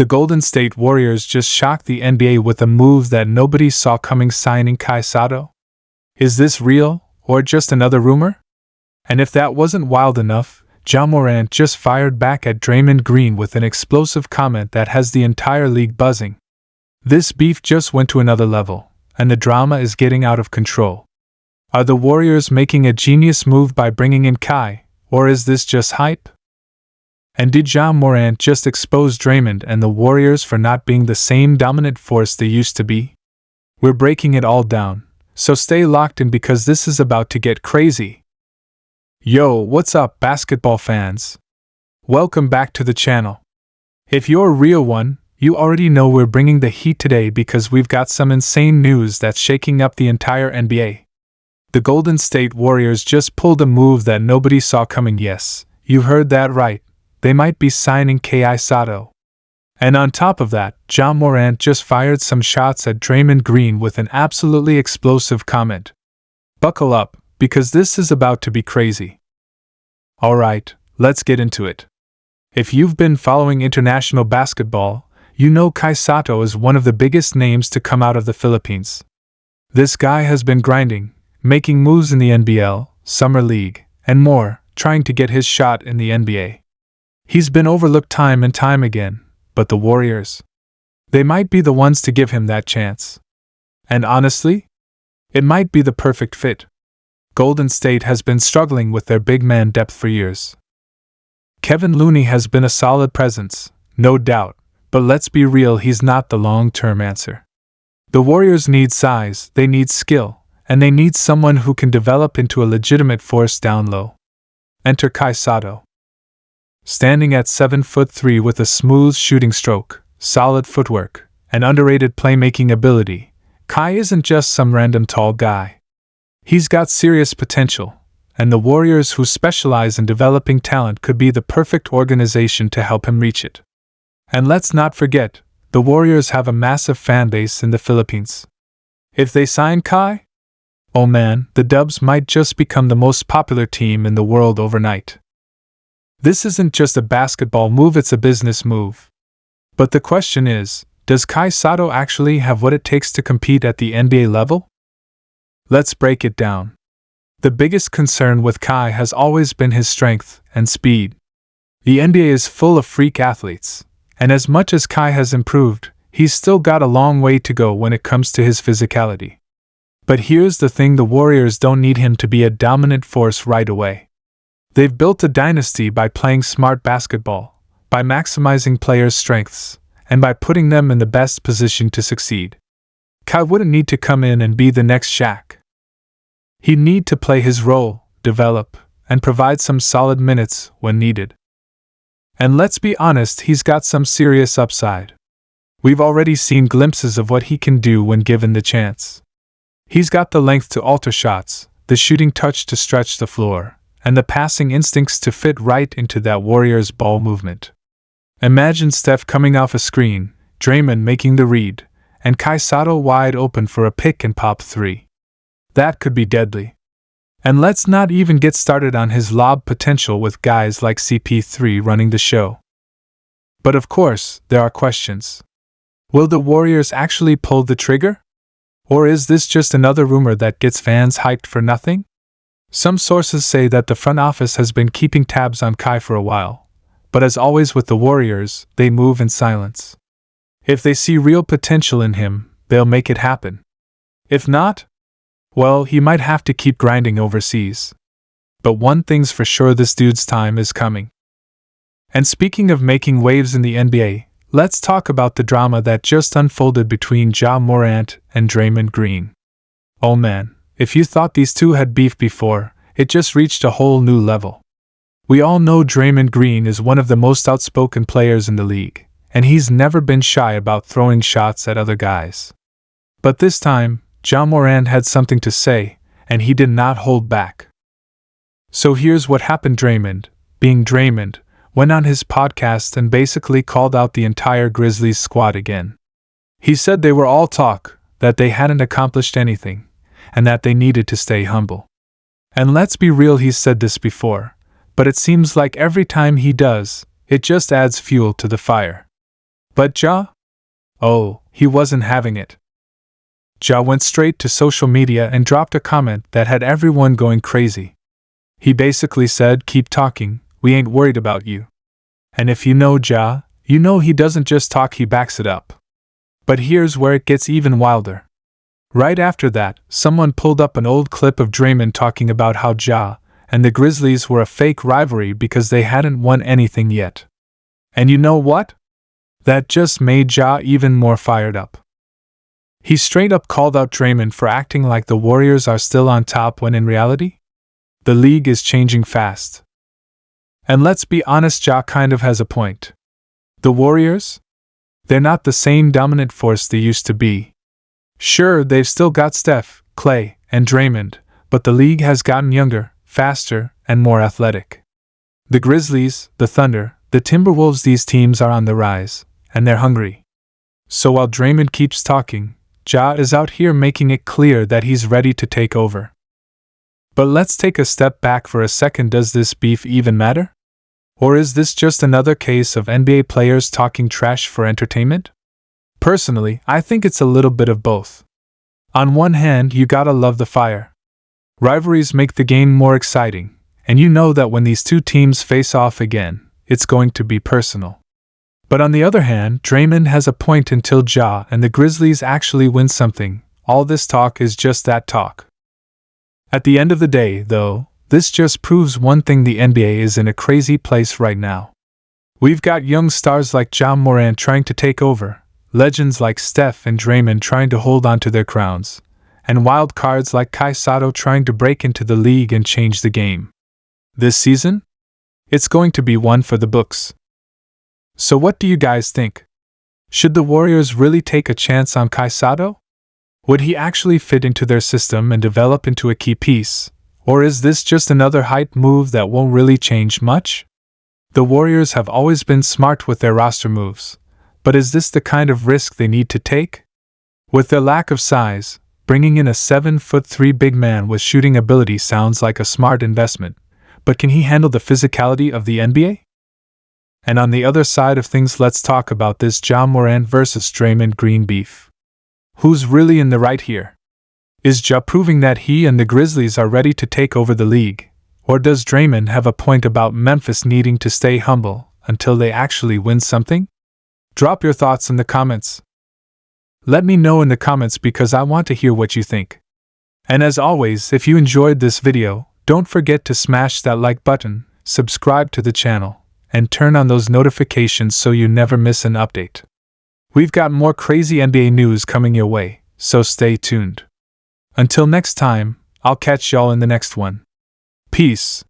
The Golden State Warriors just shocked the NBA with a move that nobody saw coming, signing Kai Sotto. Is this real, or just another rumor? And if that wasn't wild enough, Morant just fired back at Draymond Green with an explosive comment that has the entire league buzzing. This beef just went to another level, and the drama is getting out of control. Are the Warriors making a genius move by bringing in Kai, or is this just hype? And did Morant just expose Draymond and the Warriors for not being the same dominant force they used to be? We're breaking it all down, so stay locked in because this is about to get crazy. Yo, what's up, basketball fans? Welcome back to the channel. If you're a real one, you already know we're bringing the heat today because we've got some insane news that's shaking up the entire NBA. The Golden State Warriors just pulled a move that nobody saw coming. Yes, you heard that right. They might be signing Kai Sotto. And on top of that, Morant just fired some shots at Draymond Green with an absolutely explosive comment. Buckle up, because this is about to be crazy. Alright, let's get into it. If you've been following international basketball, you know Kai Sotto is one of the biggest names to come out of the Philippines. This guy has been grinding, making moves in the NBL, Summer League, and more, trying to get his shot in the NBA. He's been overlooked time and time again, but the Warriors, they might be the ones to give him that chance. And honestly, it might be the perfect fit. Golden State has been struggling with their big man depth for years. Kevin Looney has been a solid presence, no doubt, but let's be real, he's not the long-term answer. The Warriors need size, they need skill, and they need someone who can develop into a legitimate force down low. Enter Kai Sotto. Standing at 7'3" with a smooth shooting stroke, solid footwork, and underrated playmaking ability, Kai isn't just some random tall guy. He's got serious potential, and the Warriors, who specialize in developing talent, could be the perfect organization to help him reach it. And let's not forget, the Warriors have a massive fan base in the Philippines. If they sign Kai, oh man, the Dubs might just become the most popular team in the world overnight. This isn't just a basketball move, it's a business move. But the question is, does Kai Sotto actually have what it takes to compete at the NBA level? Let's break it down. The biggest concern with Kai has always been his strength and speed. The NBA is full of freak athletes, and as much as Kai has improved, he's still got a long way to go when it comes to his physicality. But here's the thing, the Warriors don't need him to be a dominant force right away. They've built a dynasty by playing smart basketball, by maximizing players' strengths, and by putting them in the best position to succeed. Kai wouldn't need to come in and be the next Shaq. He'd need to play his role, develop, and provide some solid minutes when needed. And let's be honest, he's got some serious upside. We've already seen glimpses of what he can do when given the chance. He's got the length to alter shots, the shooting touch to stretch the floor, and the passing instincts to fit right into that Warriors ball movement. Imagine Steph coming off a screen, Draymond making the read, and Kai Sotto wide open for a pick-and-pop three. That could be deadly. And let's not even get started on his lob potential with guys like CP3 running the show. But of course, there are questions. Will the Warriors actually pull the trigger? Or is this just another rumor that gets fans hyped for nothing? Some sources say that the front office has been keeping tabs on Kai for a while, but as always with the Warriors, they move in silence. If they see real potential in him, they'll make it happen. If not, well, he might have to keep grinding overseas. But one thing's for sure, this dude's time is coming. And speaking of making waves in the NBA, let's talk about the drama that just unfolded between Morant and Draymond Green. Oh man, if you thought these two had beef before, it just reached a whole new level. We all know Draymond Green is one of the most outspoken players in the league, and he's never been shy about throwing shots at other guys. But this time, Morant had something to say, and he did not hold back. So here's what happened. Draymond, being Draymond, went on his podcast and basically called out the entire Grizzlies squad again. He said they were all talk, that they hadn't accomplished anything, and that they needed to stay humble. And let's be real, he's said this before, but it seems like every time he does, it just adds fuel to the fire. But Ja? Oh, he wasn't having it. Ja went straight to social media and dropped a comment that had everyone going crazy. He basically said, "Keep talking, we ain't worried about you." And if you know Ja, you know he doesn't just talk, he backs it up. But here's where it gets even wilder. Right after that, someone pulled up an old clip of Draymond talking about how Ja and the Grizzlies were a fake rivalry because they hadn't won anything yet. And you know what? That just made Ja even more fired up. He straight up called out Draymond for acting like the Warriors are still on top when in reality, the league is changing fast. And let's be honest, Ja kind of has a point. The Warriors? They're not the same dominant force they used to be. Sure, they've still got Steph, Klay, and Draymond, but the league has gotten younger, faster, and more athletic. The Grizzlies, the Thunder, the Timberwolves, these teams are on the rise, and they're hungry. So while Draymond keeps talking, Ja is out here making it clear that he's ready to take over. But let's take a step back for a second. Does this beef even matter? Or is this just another case of NBA players talking trash for entertainment? Personally, I think it's a little bit of both. On one hand, you gotta love the fire. Rivalries make the game more exciting, and you know that when these two teams face off again, it's going to be personal. But on the other hand, Draymond has a point. Until Ja and the Grizzlies actually win something, all this talk is just that talk. At the end of the day, though, this just proves one thing: the NBA is in a crazy place right now. We've got young stars like Ja Morant trying to take over, legends like Steph and Draymond trying to hold on to their crowns, and wild cards like Kai Sotto trying to break into the league and change the game. This season? It's going to be one for the books. So what do you guys think? Should the Warriors really take a chance on Kai Sotto? Would he actually fit into their system and develop into a key piece? Or is this just another hype move that won't really change much? The Warriors have always been smart with their roster moves, but is this the kind of risk they need to take? With their lack of size, bringing in a 7'3" big man with shooting ability sounds like a smart investment, but can he handle the physicality of the NBA? And on the other side of things, let's talk about this Ja Morant versus Draymond Green beef. Who's really in the right here? Is Ja proving that he and the Grizzlies are ready to take over the league, or does Draymond have a point about Memphis needing to stay humble until they actually win something? Drop your thoughts in the comments. Let me know in the comments because I want to hear what you think. And as always, if you enjoyed this video, don't forget to smash that like button, subscribe to the channel, and turn on those notifications so you never miss an update. We've got more crazy NBA news coming your way, so stay tuned. Until next time, I'll catch y'all in the next one. Peace.